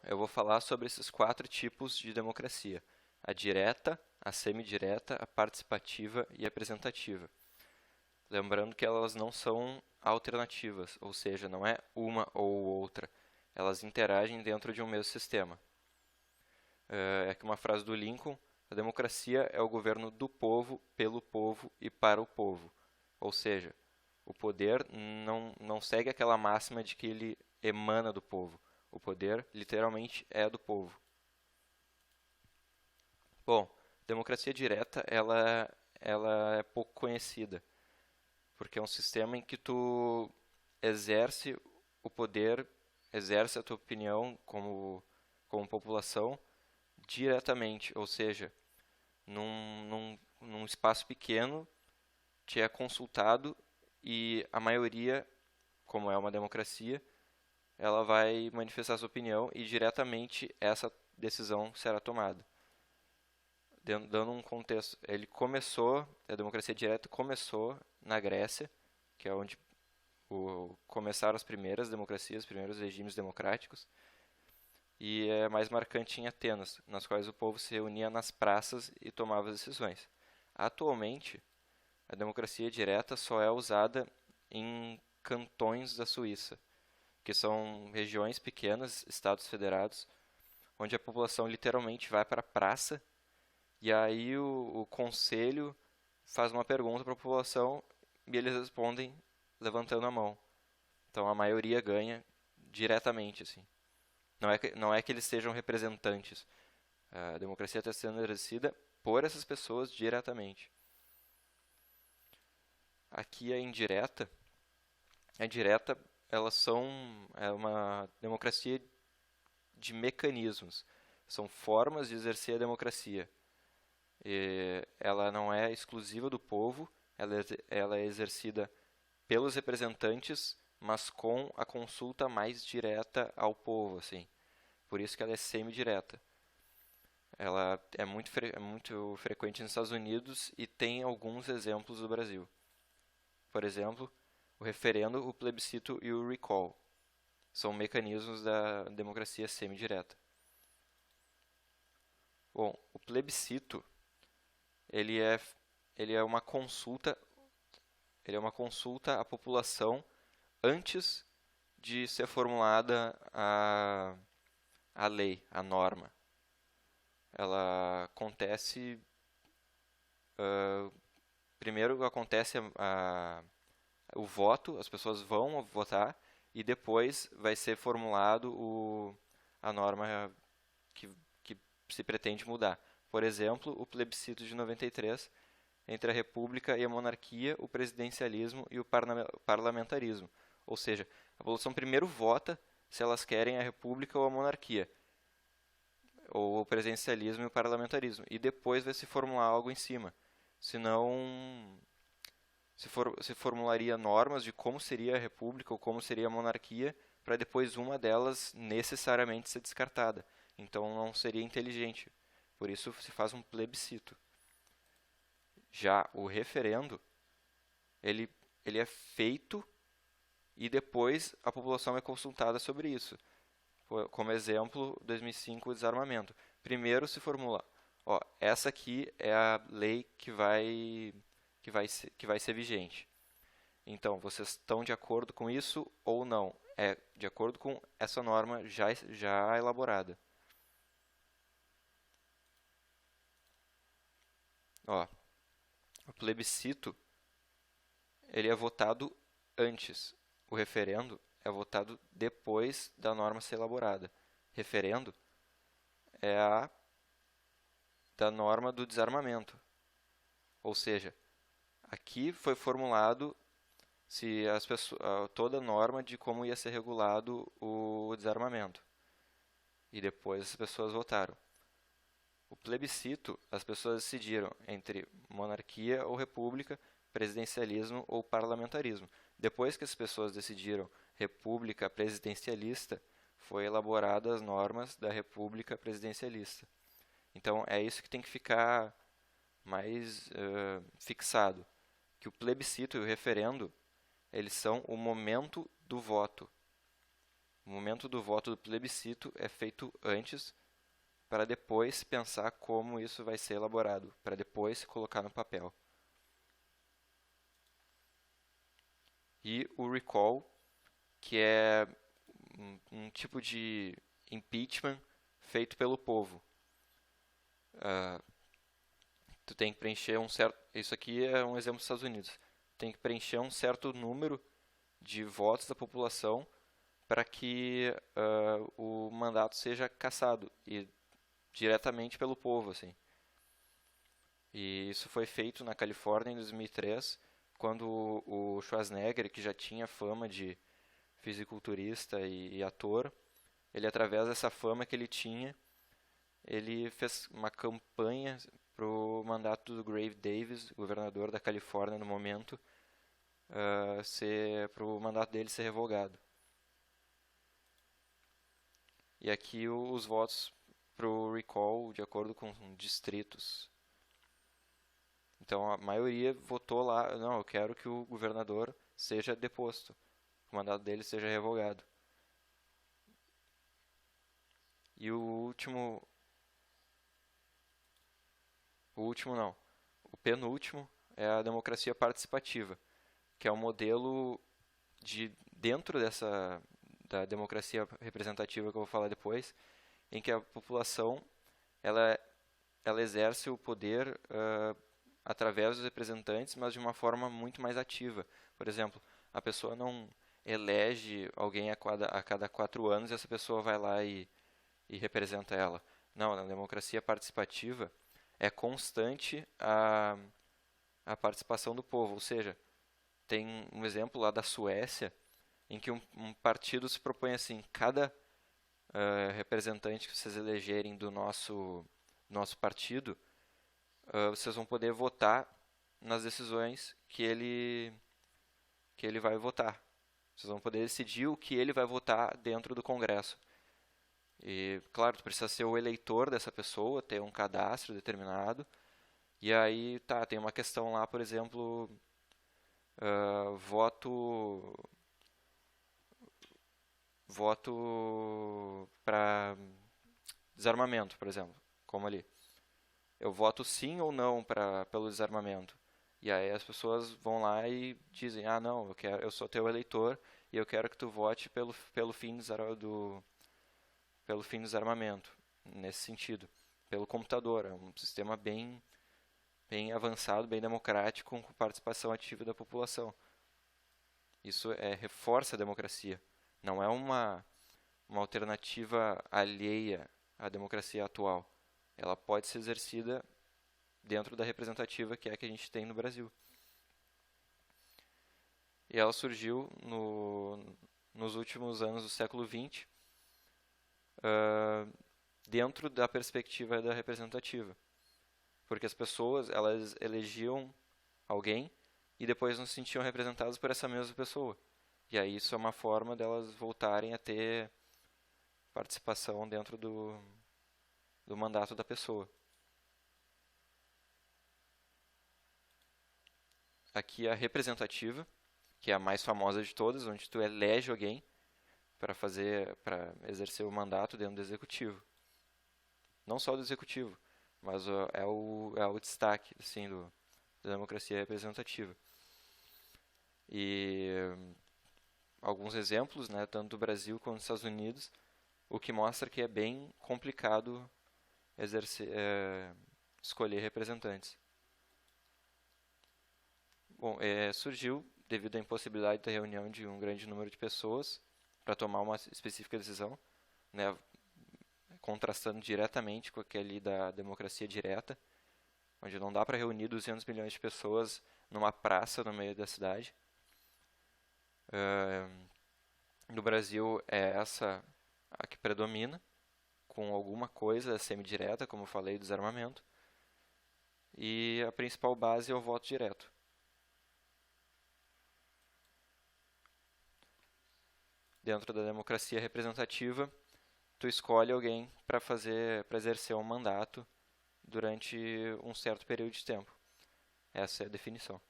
eu vou falar sobre esses 4 tipos de democracia: a direta, a semidireta, a participativa e a representativa. Lembrando que elas não são alternativas, ou seja, não é uma ou outra. Elas interagem dentro de um mesmo sistema. É aqui uma frase do Lincoln: a democracia é o governo do povo, pelo povo e para o povo. Ou seja, o poder não segue aquela máxima de que ele emana do povo. O poder literalmente é do povo. Bom, democracia direta ela é pouco conhecida, porque é um sistema em que tu exerce o poder, exerce a tua opinião como população diretamente, ou seja, num espaço pequeno, te é consultado e a maioria, como é uma democracia, ela vai manifestar sua opinião e diretamente essa decisão será tomada. Dando um contexto, a democracia direta começou na Grécia, que é onde começaram as primeiras democracias, os primeiros regimes democráticos, e é mais marcante em Atenas, nas quais o povo se reunia nas praças e tomava as decisões. Atualmente, a democracia direta só é usada em cantões da Suíça, que são regiões pequenas, estados federados, onde a população literalmente vai para a praça e aí o conselho faz uma pergunta para a população e eles respondem levantando a mão. Então a maioria ganha diretamente, assim. Não é que eles sejam representantes. A democracia está sendo exercida por essas pessoas diretamente. Aqui a indireta. A indireta, é uma democracia de mecanismos. São formas de exercer a democracia. E ela não é exclusiva do povo, ela é exercida pelos representantes, mas com a consulta mais direta ao povo, assim. Por isso que ela é semi-direta. Ela é muito frequente nos Estados Unidos e tem alguns exemplos do Brasil. Por exemplo, o referendo, o plebiscito e o recall são mecanismos da democracia semi-direta. Bom, o plebiscito ele é, ele é uma consulta ele é uma consulta à população antes de ser formulada a lei, a norma. Ela acontece. Primeiro acontece o voto, as pessoas vão votar e depois vai ser formulado a norma que se pretende mudar. Por exemplo, o plebiscito de 93, entre a república e a monarquia, o presidencialismo e o parlamentarismo. Ou seja, a população primeiro vota se elas querem a república ou a monarquia, ou o presidencialismo e o parlamentarismo, e depois vai se formular algo em cima. Senão, se formularia normas de como seria a república ou como seria a monarquia, para depois uma delas necessariamente ser descartada. Então não seria inteligente. Por isso se faz um plebiscito. Já o referendo, ele é feito e depois a população é consultada sobre isso. Como exemplo, 2005, o desarmamento. Primeiro se formula, ó, essa aqui é a lei que vai ser vigente. Então, vocês estão de acordo com isso ou não? É de acordo com essa norma já elaborada. Ó, o plebiscito ele é votado antes. O referendo é votado depois da norma ser elaborada. Referendo é a da norma do desarmamento. Ou seja, aqui foi formulado se as pessoas, toda a norma de como ia ser regulado o desarmamento. E depois as pessoas votaram. O plebiscito, as pessoas decidiram entre monarquia ou república, presidencialismo ou parlamentarismo. Depois que as pessoas decidiram república presidencialista, foi elaboradas as normas da república presidencialista. Então é isso que tem que ficar mais fixado, que o plebiscito e o referendo eles são o momento do voto. O momento do voto do plebiscito é feito antes, para depois pensar como isso vai ser elaborado, para depois colocar no papel. E o recall, que é um tipo de impeachment feito pelo povo. Tu tem que preencher um certo... Isso aqui é um exemplo dos Estados Unidos. Tem que preencher um certo número de votos da população para que o mandato seja cassado e diretamente pelo povo, assim. E isso foi feito na Califórnia em 2003, quando o Schwarzenegger, que já tinha fama de fisiculturista e ator, ele, através dessa fama que ele tinha, ele fez uma campanha para o mandato do Grave Davis, governador da Califórnia no momento, para o mandato dele ser revogado. E aqui os votos para o recall de acordo com distritos. Então a maioria votou lá, não, eu quero que o governador seja deposto, o mandato dele seja revogado. E o penúltimo é a democracia participativa, que é um modelo de dentro da democracia representativa que eu vou falar depois, em que a população ela, ela exerce o poder através dos representantes, mas de uma forma muito mais ativa. Por exemplo, a pessoa não elege alguém a cada 4 anos e essa pessoa vai lá e representa ela. Não, na democracia participativa é constante a participação do povo. Ou seja, tem um exemplo lá da Suécia em que um partido se propõe assim, cada representante que vocês elegerem do nosso partido, vocês vão poder votar nas decisões que ele vai votar. Vocês vão poder decidir o que ele vai votar dentro do Congresso. E, claro, tu precisa ser o eleitor dessa pessoa, ter um cadastro determinado. E aí, tá, tem uma questão lá, por exemplo, voto para desarmamento, por exemplo, como ali. Eu voto sim ou não pelo desarmamento. E aí as pessoas vão lá e dizem, ah, não, eu sou teu eleitor e eu quero que tu vote pelo fim pelo fim do desarmamento, nesse sentido, pelo computador. É um sistema bem avançado, bem democrático, com participação ativa da população. Isso reforça a democracia. Não é uma alternativa alheia à democracia atual. Ela pode ser exercida dentro da representativa que é a que a gente tem no Brasil. E ela surgiu nos últimos anos do século XX, dentro da perspectiva da representativa. Porque as pessoas, elas elegiam alguém e depois não se sentiam representadas por essa mesma pessoa. E aí isso é uma forma delas voltarem a ter participação dentro do mandato da pessoa. Aqui a representativa, que é a mais famosa de todas, onde tu elege alguém para exercer o mandato dentro do executivo. Não só do executivo, mas é o destaque assim, da democracia representativa. E alguns exemplos, né, tanto do Brasil quanto dos Estados Unidos, o que mostra que é bem complicado escolher representantes. Bom, surgiu devido à impossibilidade da reunião de um grande número de pessoas para tomar uma específica decisão, né, contrastando diretamente com aquele da democracia direta, onde não dá para reunir 200 milhões de pessoas numa praça no meio da cidade. No Brasil é essa a que predomina, com alguma coisa semidireta, como eu falei, do desarmamento. E a principal base é o voto direto. Dentro da democracia representativa, tu escolhe alguém para exercer um mandato durante um certo período de tempo. Essa é a definição.